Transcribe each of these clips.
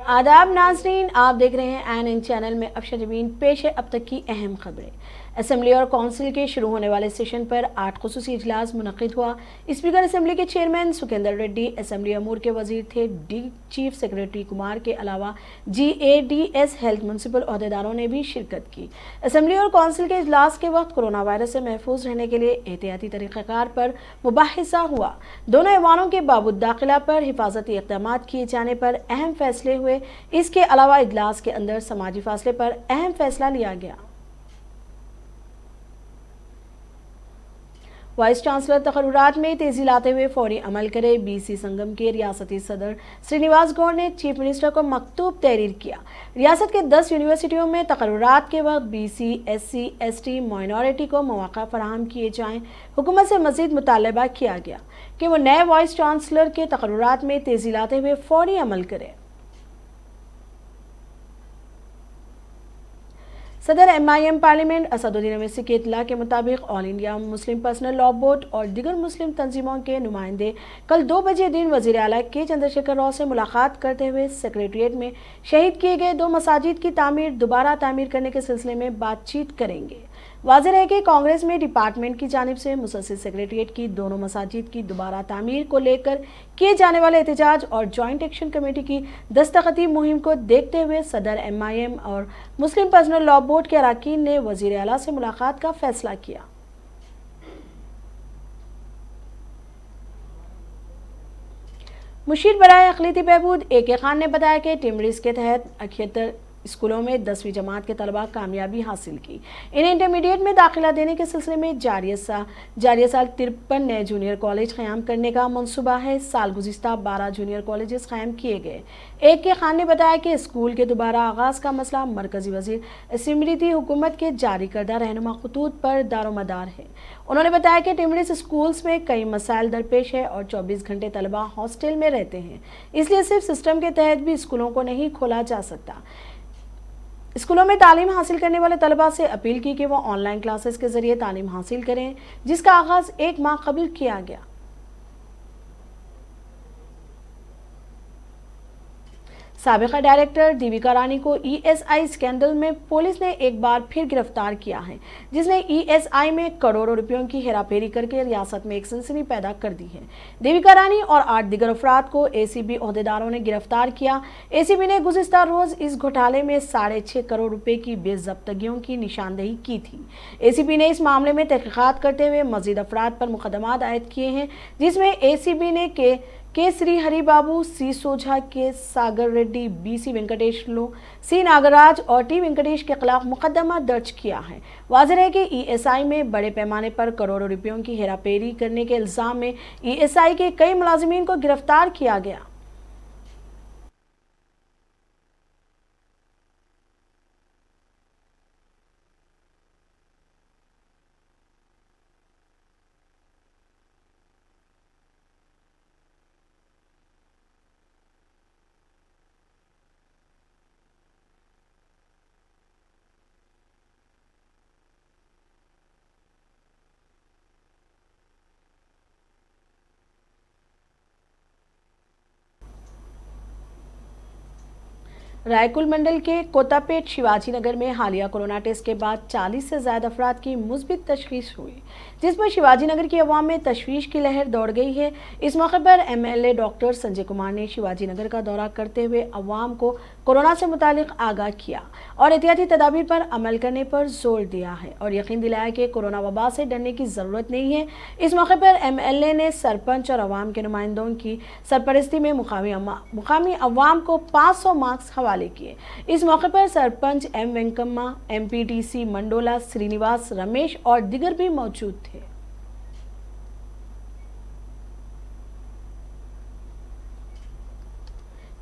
आदाब नाजरीन, आप देख रहे हैं एन चैनल में। अफशर जमीन पेश है अब तक की अहम खबरें। असेंबली और काउंसिल के शुरू होने वाले सेशन पर 8 खुसूसी इजलास मुनक़िद हुआ। स्पीकर असेंबली के चेयरमैन सुखेंदर रेड्डी, असेंबली अमूर के वजीर थे डी चीफ सेक्रेटरी कुमार के अलावा GADS हेल्थ म्यूनसिपल अहदेदारों ने भी शिरकत की। असेंबली और काउंसिल के इजलास के वक्त कोरोना वायरस से महफूज रहने के लिए एहतियाती तरीक़ाकार पर मुबाहिसा हुआ। दोनों ऐवानों के बाबूद दाखिला पर हिफाजती इक़दाम किए जाने पर अहम फैसले हुए। इसके अलावा इजलास के अंदर समाजी फासले पर अहम फैसला लिया गया। वाइस चांसलर तकर्रुरात में तेजी लाते हुए फौरी अमल करे। BC संगम के रियासती सदर श्रीनिवास गौड़ ने चीफ मिनिस्टर को मकतूब तहरीर किया। रियासत के 10 यूनिवर्सिटियों में तकर्रुरात के वक्त BC SC ST माइनॉरिटी को मौका फराहम किए जाएं। हुकूमत से मजीद मुतालबा किया गया कि वो नए वाइस चांसलर के तकर्रुरात में तेजी लाते हुए फौरी अमल करे। सदर MIM पार्लियामेंट असदुद्दीन अवैसी के इत्तला के मुताबिक all India Muslim personal law board और दीगर मुस्लिम तंजीमों के नुमाइंदे कल 2 बजे दिन वज़ीर आला के चंद्रशेखर राव से मुलाकात करते हुए सेक्रेटरीट में शहीद किए गए 2 मसाजिद की दोबारा तामीर करने के सिलसिले में बातचीत करेंगे। वाज़ेह है कि कांग्रेस में डिपार्टमेंट की जानिब से मुसस्सिस सेक्रेटरीट की दोनों मसाजिद की दोबारा तामीर को लेकर किए जाने वाले एहतजाज और जॉइंट एक्शन कमेटी की दस्तखती मुहिम को देखते हुए सदर MIM और मुस्लिम पर्सनल लॉ बोर्ड के अरकान ने वज़ीर आला से मुलाकात का फैसला किया। मुशीर बराए अक़लियती बहबूद AK खान ने बताया कि टिमरिस के तहत 78 स्कूलों में 10वीं जमात के तलबा कामयाबी हासिल की। इन्हें इंटरमीडिएट में दाखिला देने के सिलसिले में जारिया साल 53 नए जूनियर कॉलेज क़याम करने का मंसूबा है। साल गुज़िश्ता 12 जूनियर कॉलेजेस क़ायम किए गए। AK खान ने बताया कि स्कूल के दोबारा आगाज़ का मसला मरकज़ी वज़ीर स्मृति हुकूमत के जारी करदा रहनुमा खतूत पर दारोमदार है। उन्होंने बताया कि टिमरिस स्कूल्स में कई मसाइल दरपेश है और 24 घंटे तलबा हॉस्टल में रहते हैं, इसलिए सिर्फ सिस्टम के तहत भी स्कूलों को नहीं खोला जा सकता। स्कूलों में तालीम हासिल करने वाले तलबा से अपील की कि वो ऑनलाइन क्लासेस के जरिए तालीम हासिल करें, जिसका आगाज 1 माह कबल किया गया। साबिका डायरेक्टर दीविका रानी को ESI स्कैंडल में पुलिस ने एक बार फिर गिरफ्तार किया है, जिसने ESI में करोड़ों रुपयों की हेराफेरी करके रियासत में एक सनसनी पैदा कर दी है। दीविका रानी और 8 दीगर अफराद को ACB ओहदेदारों ने गिरफ्तार किया। ACB ने गुज़िश्ता रोज इस घोटाले में 6.5 करोड़ रुपए की बेज़ब्तगियों की निशानदेही की थी। ACB ने इस मामले में तहकीकात करते हुए मजीद अफराद पर मुकदमात आयद किए हैं, जिसमें ACB ने के श्री हरि बाबू, C सोझा, के सागर रेड्डी, BC वेंकटेशलू, C नागराज और T वेंकटेश के खिलाफ मुकदमा दर्ज किया है। वाज़ेह है कि ESI में बड़े पैमाने पर करोड़ों रुपयों की हेराफेरी करने के इल्जाम में ESI के कई मुलाजिमीन को गिरफ्तार किया गया। रायकुल मंडल के कोतापेट शिवाजी नगर में हालिया कोरोना टेस्ट के बाद 40 से ज्यादा अफराद की मुस्बित तशखीस हुई, जिस पर शिवाजी नगर की अवाम में तशवीश की लहर दौड़ गई है। इस मौके पर MLA डॉक्टर संजय कुमार ने शिवाजी नगर का दौरा करते हुए अवाम को कोरोना से मुतालिक आगाह किया और एहतियाती तदाबीर पर अमल करने पर जोर दिया है और यकीन दिलाया कि कोरोना वबा से डरने की जरूरत नहीं है। इस मौके पर MLA ने सरपंच और अवाम के नुमाइंदों की सरपरस्ती में मुकामी अवाम को 500 मास्क हवाले किए। इस मौके पर सरपंच M वेंकम्मा, MPTC मंडोला श्रीनिवास, रमेश और दिगर भी मौजूद थे।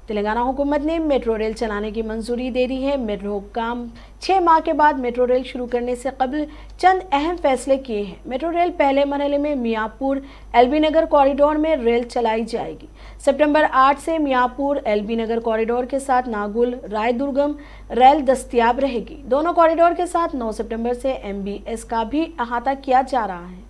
तेलंगाना हुकूमत ने मेट्रो रेल चलाने की मंजूरी दे दी है। मेट्रो हुक्काम 6 माह के बाद मेट्रो रेल शुरू करने से कबल चंद अहम फैसले किए हैं। मेट्रो रेल पहले मरहले में मियाँपुर LB नगर कॉरिडोर में रेल चलाई जाएगी। सितंबर 8 से मियाँपुर LB नगर कॉरिडोर के साथ नागुल रायदुर्गम रेल दस्तियाब रहेगी। दोनों कॉरिडोर के साथ 9 सितंबर से MBS का भी अहाता किया जा रहा है।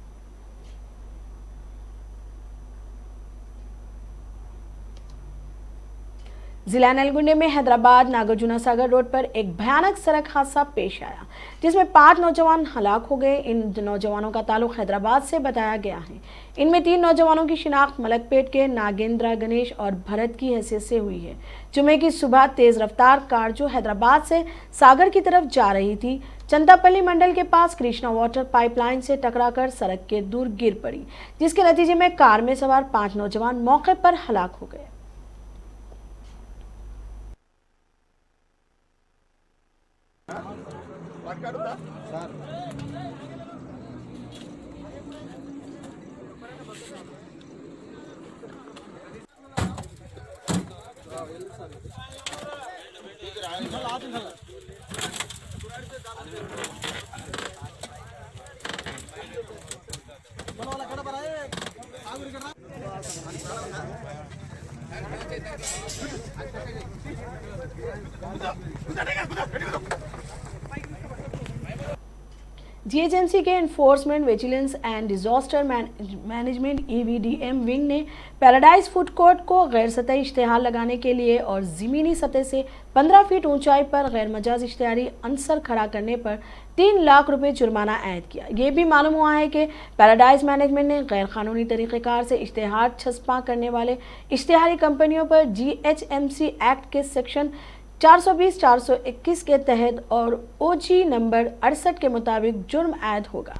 जिला नलगुंडे में हैदराबाद नागार्जुना सागर रोड पर एक भयानक सड़क हादसा पेश आया, जिसमें 5 नौजवान हलाक हो गए। इन नौजवानों का ताल्लुक हैदराबाद से बताया गया है। इनमें 3 नौजवानों की शिनाख्त मलकपेट के नागेंद्र, गणेश और भरत की हैसियत से हुई है। जुमे की सुबह तेज रफ्तार कार जो हैदराबाद से सागर की तरफ जा रही थी, चंतापल्ली मंडल के पास कृष्णा वाटर पाइपलाइन से टकराकर सड़क के दूर गिर पड़ी, जिसके नतीजे में कार में सवार 5 नौजवान मौके पर हलाक हो गए। जीएचएमसी के enforcement vigilance and disaster management (EVDM) wing ने पैराडाइज फूड कोर्ट को गैर सतही इश्तेहार लगाने के लिए और ज़मीनी सतह से 15 फीट ऊंचाई पर गैर मजाज इश्तेहारी अंसर खड़ा करने पर 3 लाख रुपए जुर्माना आयद किया। ये भी मालूम हुआ है कि पैराडाइज मैनेजमेंट ने गैर कानूनी तरीक़ेकार से इश्तेहार छपा करने वाले इश्तेहारी कंपनियों पर जीएचएमसी एक्ट के सेक्शन 420-421 के तहत और OG नंबर 68 के मुताबिक जुर्म आयद होगा।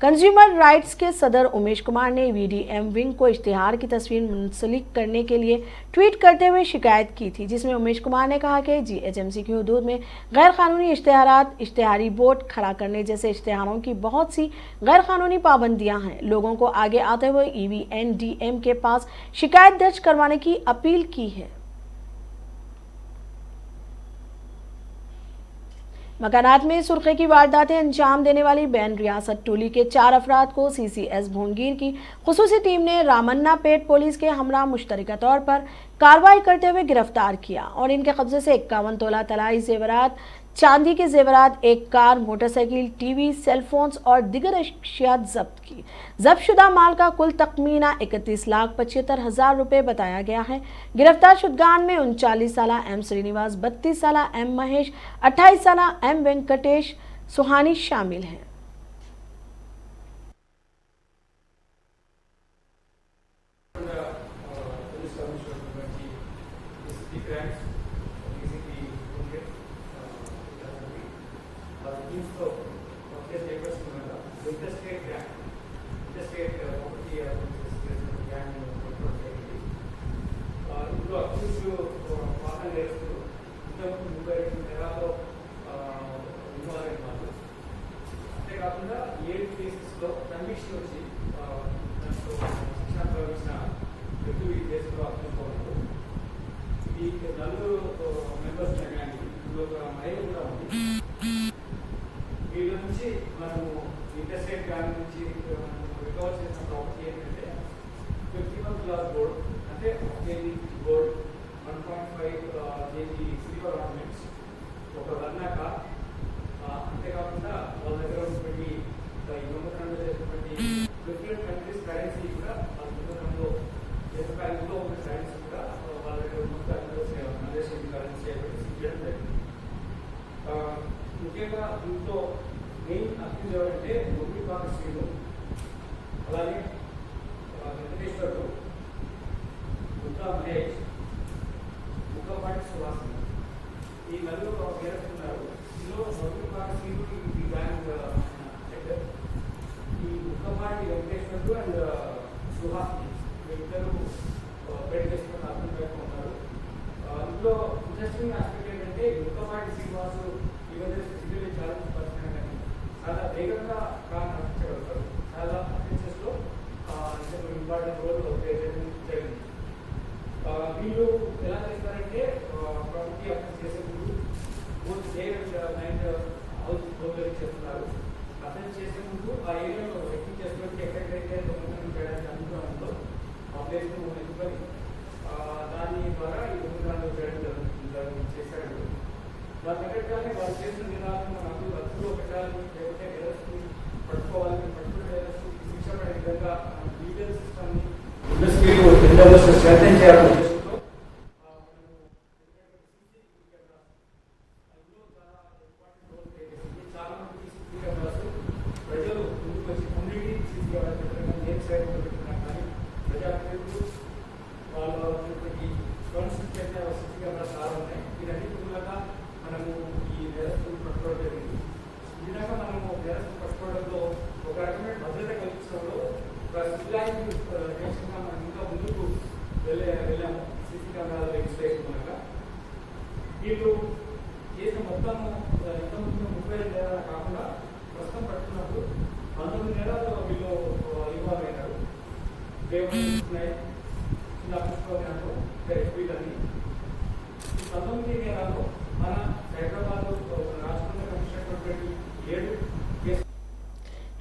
कंज्यूमर राइट्स के सदर उमेश कुमार ने EVDM विंग को इश्तिहार की तस्वीर मुंसलिक करने के लिए ट्वीट करते हुए शिकायत की थी, जिसमें उमेश कुमार ने कहा कि जीएचएमसी की हुदूद में गैर कानूनी इश्तिहारात, इश्तिहारी बोर्ड खड़ा करने जैसे इश्तिहारों की बहुत सी गैर कानूनी पाबंदियां हैं। लोगों को आगे आते हुए EVDM के पास शिकायत दर्ज करवाने की अपील की है। मकानात में सुर्खे की वारदातें अंजाम देने वाली बैन रियासत टोली के 4 अफराद को CCS भोंगीर की खुसूसी टीम ने रामन्ना पेट पुलिस के हमरा मुश्तरका तौर पर कार्रवाई करते हुए गिरफ्तार किया और इनके कब्जे से 51 तोला तलाई जेवरात, चांदी के जेवरात, एक कार, मोटरसाइकिल, टीवी, सेलफोन्स और दिगर अशिया जब्त की। जब्तशुदा माल का कुल तखमीना 31,75,000 रुपए बताया गया है। गिरफ्तार शुदगान में 39 साल M श्रीनिवास, 32 साल M महेश, 28 साल M वेंकटेश सुहानी शामिल हैं। ముఖ్యంగా దీంతో మెయిన్ అక్యూజ్ ఎవరంటే ముఖ్యపాక శ్రీను, అలాగే వెంకటేశ్వరుడు, ముక్కా మహేష్, ముక్కపాటి సుహాస్, ఈ నలుగురు పేరుస్తున్నారు. ఇందులో ముఖ్యపాక శ్రీను ఈ బ్యాంక్ సెక్టర్, ఈ ముక్కపాటి వెంకటేశ్వరుడు అండ్ సుహాస్ వీళ్ళిద్దరూ బెడ్ చేసుకుని అర్థం పెట్టుకుంటారు. ఇందులో ఇంట్రెస్టింగ్ ఆస్పెక్ట్ ఏంటంటే Mukkapati Srinivasu civil challenge person కానీ చాలా వేగంగా కార్ నడిపించగలుగుతారు. చాలా అఫెన్సెస్లో ఇంపార్టెంట్ రోల్ ప్లే చేయడం జరిగింది. వీళ్ళు ఎలా చేస్తారంటే ప్రాపర్టీ అఫెన్స్ చేసే ముందు both day and night house burglary చేస్తున్నారు. అఫెన్స్ చేసే ముందు ఆ ఏరియాలో చెక్కింగ్ చేసుకొని ఎక్కడెక్కడైతే దొంగతనం చేయడానికి అనుకున్నా ఉందో ఆ ప్లేస్ను ఎన్నుకొని దాని ద్వారా ఈ దొంగతనాలు చేయడం చేశాడు. దాని తగ్గట్టుగానే వాళ్ళు చేసిన విధానం మన అందరూ రద్దులో పెట్టాలని, లేకపోతే ఎరస్ని పట్టుకోవాలని, పట్టుకునే ఎరస్ని శిక్ష పడే విధంగా లీగల్ సిస్టమ్ని ఇండస్ట్రీలో స్ట్రెంథెన్ చేయాలని ఉద్దేశంతో ప్రజాప్రతినిధులు వాళ్ళకి కౌన్సిల్ చేసే సీసీ కెమెరా చాలా ఉన్నాయి. వీటన్నిటి మూలంగా మనము ఈ నేరస్తులు పట్టుకోవడం జరిగింది. ఈ విధంగా మనము నేరస్తులు పట్టుకోవడంలో ఒక రకమైన భద్రత కల్పించడంలో ఒక సివిలైజ్డ్ నేషన్గా మనం ఇంకా ముందుకు వెళ్ళాము. సీసీ కెమెరాల లెజిస్లేషన్ మూలంగా వీళ్ళు చేసిన మొత్తము ఇంతకుముందు 32 నేరాలు కాకుండా ప్రస్తుతం పట్టుకున్నప్పుడు 19 నేరాలు వీళ్ళు ఇన్వాల్వ్ అయినారు. చిన్న పుష్పంలో వీళ్ళని 19 నేరాలు మన హైదరాబాద్ రాష్ట్రంలో కమిషనటువంటి 7 కేసు.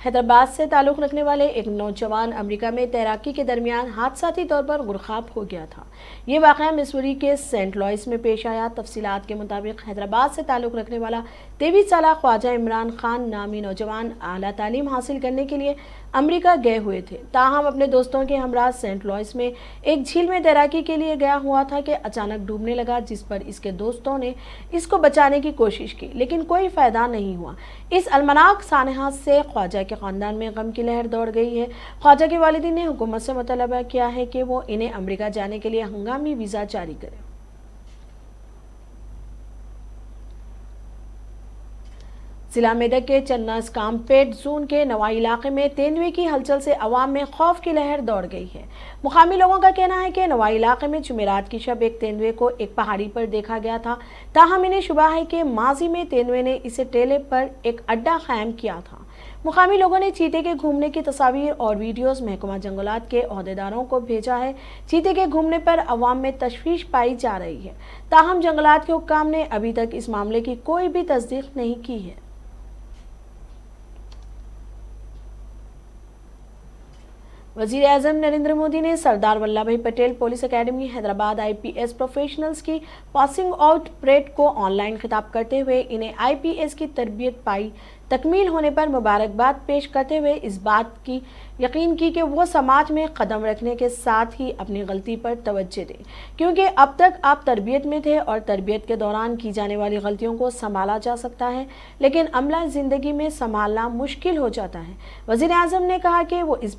हैदराबाद से ताल्लुक़ रखने वाले एक नौजवान अमेरिका में तैराकी के दरमियान हादसाती तौर पर गुरखाब हो गया था। ये वाक़या मिसूरी के सेंट लॉइस में पेश आया। तफसीलात के मुताबिक हैदराबाद से ताल्लुक़ रखने वाला 23 साला ख्वाजा इमरान खान नामी नौजवान आला तालीम हासिल करने के लिए अमेरिका गए हुए थे। ताहम अपने दोस्तों के हमरा सेंट लॉइस में एक झील में तैराकी के लिए गया हुआ था कि अचानक डूबने लगा, जिस पर इसके दोस्तों ने इसको बचाने की कोशिश की, लेकिन कोई फ़ायदा नहीं हुआ। इस अलमनाक सानहा से ख्वाजा के ख़ानदान में गम की लहर दौड़ गई है। ख्वाजा के वालिदैन ने हुकूमत से मुतालबा किया है कि वो इन्हें अमेरिका जाने के लिए हंगामी वीज़ा जारी करे। जिला मेदक के चन्नास कामपेट जोन के नवाई इलाके में तेंदुए की हलचल से अवाम में खौफ की लहर दौड़ गई है। मुकामी लोगों का कहना है कि नवाई इलाके में जुमेरात की शब एक तेंदुए को एक पहाड़ी पर देखा गया था। ताहम इन्हें शुबा है कि माजी में तेंदुए ने इसे टेले पर एक अड्डा कायम किया था। मुकामी लोगों ने चीते के घूमने की तस्वीर और वीडियोस महकमा जंगलात के ओहदेदारों को भेजा है। चीते के घूमने पर अवाम में तशवीश पाई जा रही है। ताहम जंगलात के हुक्काम ने अभी तक इस मामले की कोई भी तस्दीक नहीं की है। वज़ीर आज़म नरेंद्र मोदी ने सरदार वल्लभ भाई Patel police academy Hyderabad IPS professionals की पासिंग आउट परेड को ऑनलाइन खिताब करते हुए इन्हें IPS की तरबियत पाई तकमील होने पर मुबारकबाद पेश करते हुए इस बात की यकीन की कि वो समाज में कदम रखने के साथ ही अपनी गलती पर तवज्जो दें, क्योंकि अब तक आप तरबियत में थे और तरबियत के दौरान की जाने वाली गलतियों को संभाला जा सकता है, लेकिन अमला ज़िंदगी में संभालना मुश्किल हो जाता है। वज़ीर आज़म ने कहा कि वो इस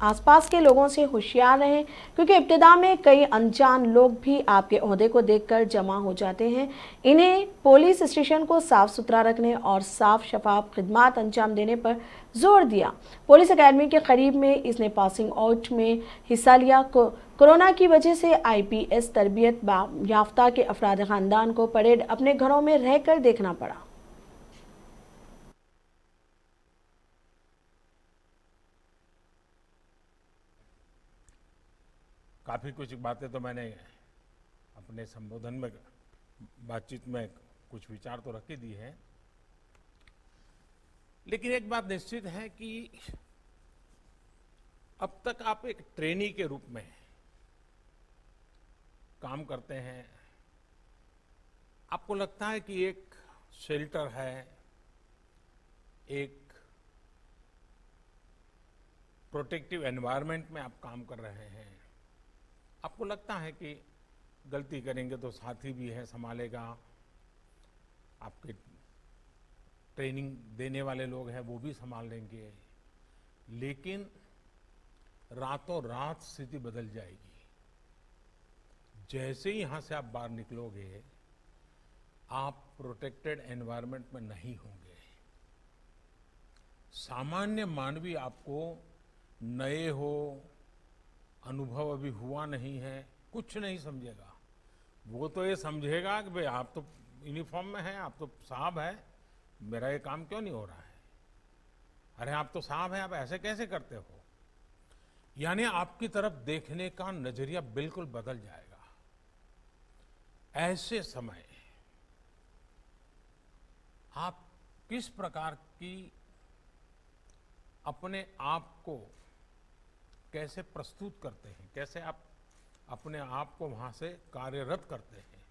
आसपास के लोगों से होशियार रहें, क्योंकि इब्तिदा में कई अनजान लोग भी आपके ओहदे को देखकर जमा हो जाते हैं। इन्हें पुलिस स्टेशन को साफ सुथरा रखने और साफ शफाफ खिदमात अंजाम देने पर जोर दिया। पुलिस अकेडमी के करीब में इसने पासिंग आउट में हिस्सा लिया। कोरोना की वजह से IPS तरबियत याफ्ता के अफराद खानदान को परेड अपने घरों में रहकर देखना पड़ा। काफ़ी कुछ बातें तो मैंने अपने संबोधन में बातचीत में कुछ विचार तो रख ही दी है, लेकिन एक बात निश्चित है कि अब तक आप एक ट्रेनी के रूप में काम करते हैं। आपको लगता है कि एक शेल्टर है, एक प्रोटेक्टिव एनवायरनमेंट में आप काम कर रहे हैं। आपको लगता है कि गलती करेंगे तो साथी भी है, संभालेगा, आपके ट्रेनिंग देने वाले लोग हैं वो भी संभाल लेंगे, लेकिन रातों रात स्थिति बदल जाएगी। जैसे ही यहां से आप बाहर निकलोगे आप प्रोटेक्टेड एनवायरनमेंट में नहीं होंगे। सामान्य मानवी आपको नए हो, अनुभव अभी हुआ नहीं है, कुछ नहीं समझेगा। वो तो ये समझेगा कि भाई आप तो यूनिफॉर्म में हैं, आप तो साहब है, मेरा ये काम क्यों नहीं हो रहा है? अरे आप तो साहब हैं, आप ऐसे कैसे करते हो? यानी आपकी तरफ देखने का नजरिया बिल्कुल बदल जाएगा। ऐसे समय आप किस प्रकार की अपने आप को कैसे प्रस्तुत करते हैं, कैसे आप अपने आप को वहां से कार्यरत करते हैं,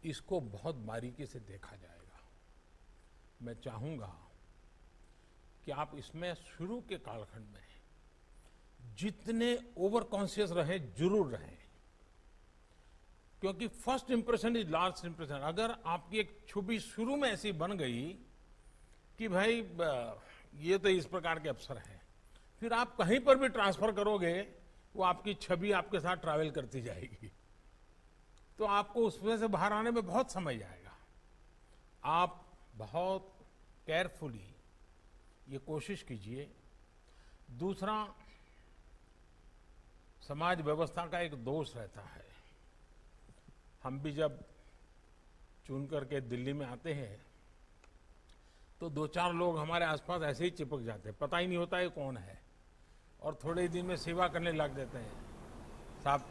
इसको बहुत बारीकी से देखा जाएगा। मैं चाहूंगा कि आप इसमें शुरू के कालखंड में जितने ओवर कॉन्शियस रहें जरूर रहें, क्योंकि first impression is last impression. अगर आपकी एक छवि शुरू में ऐसी बन गई कि भाई ये तो इस प्रकार के अफसर हैं, फिर आप कहीं पर भी ट्रांसफर करोगे वो आपकी छवि आपके साथ ट्रैवल करती जाएगी। तो आपको उसमें से बाहर आने में बहुत समय जाएगा। आप बहुत केयरफुली ये कोशिश कीजिए। दूसरा, समाज व्यवस्था का एक दोष रहता है। हम भी जब चुन करके दिल्ली में आते हैं तो 2-4 लोग हमारे आसपास ऐसे ही चिपक जाते हैं, पता ही नहीं होता ये कौन है, और थोड़े ही दिन में सेवा करने लग देते हैं। साहब,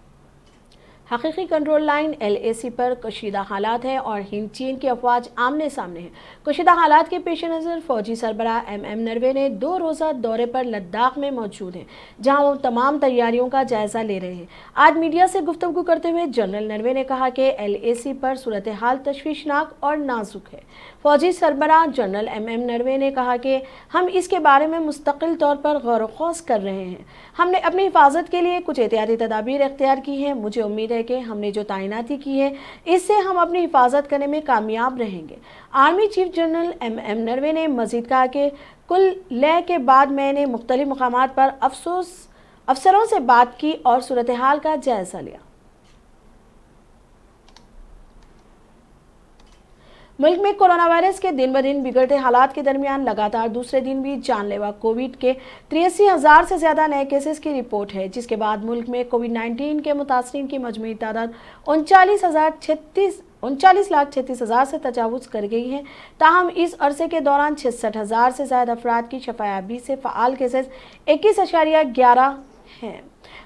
हकीकी कंट्रोल लाइन LAC पर कशीदा हालात है और हिंद चीन की अफवाज आमने सामने है। कशीदा हालात के पेश नज़र फौजी सरबराह MM नरवे ने 2 रोज़ा दौरे पर लद्दाख में मौजूद हैं, जहां वो तमाम तैयारियों का जायजा ले रहे हैं। आज मीडिया से गुफ्तगू करते हुए जनरल नरवे ने कहा कि LAC पर सूरत हाल तशवीशनाक और नाजुक है। फौजी सरबराह जनरल MM नरवे ने कहा कि हम इसके बारे में मुस्तकिल तौर पर गौर खौज कर रहे हैं। हमने अपनी हिफाजत के लिए कुछ एहतियाती तदाबीर इख्तियार की हैं। मुझे उम्मीद है कि हमने जो तैनाती की है इससे हम अपनी हिफाजत करने में कामयाब रहेंगे। Army chief general MM Norway ने मजीद कहा कि कुल लय के बाद मैंने मुख्तलिफ मुकामात पर अफसरों से बात की और सूरत हाल का जायजा लिया। मुल्क में कोरोना वायरस के दिन ब दिन बिगड़ते हालात के दरमियान लगातार दूसरे दिन भी जानलेवा कोविड के 83,000 से ज्यादा नए केसेस की रिपोर्ट है, जिसके बाद मुल्क में कोविड-19 के मुतासरीन की मजमूई तादाद 39,36,000 से तजावुज़ कर गई है। ताहम इस अरसे के दौरान 66,000 से ज्यादा अफराद की शफायाबी से फ़ाल केसेस 21.11 हैं।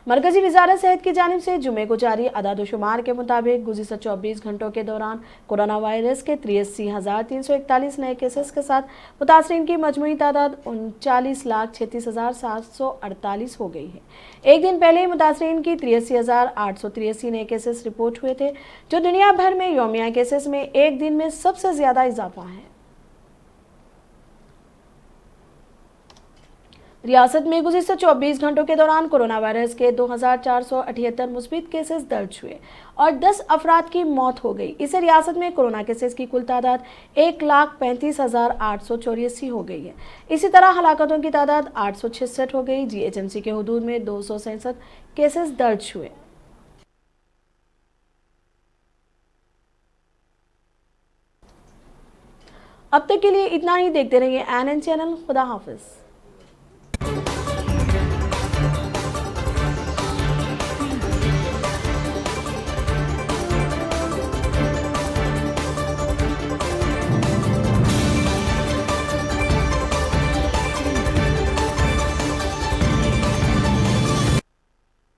मरकजी वजारत सेहत की जानिब से जुमे को जारी अदाद-ओ-शुमार के मुताबिक गुज़िश्ता 24 घंटों के दौरान कोरोना वायरस के 83,341 नए केसेस के साथ मुतासरीन की मजमूई तादाद 39,36,748 हो गई है। एक दिन पहले ही मुतासरीन की 83,883 नए केसेस रिपोर्ट हुए थे, जो दुनिया भर में यौमिया केसेस में एक दिन में सबसे ज्यादा इजाफा है। रियासत में गुज़िश्ता 24 घंटों के दौरान कोरोना वायरस के 2,478 मुस्बित केसेस दर्ज हुए और 10 अफराद की मौत हो गई। इससे रियासत में कोरोना केसेस की कुल तादाद 1,35,884 हो गई है। इसी तरह हलाकतों की तादाद 866 हो गई। GHMC के हुदूद में 267 केसेस दर्ज हुए। अब तक के लिए इतना ही। देखते रहिए ANN चैनल। खुदा हाफिज।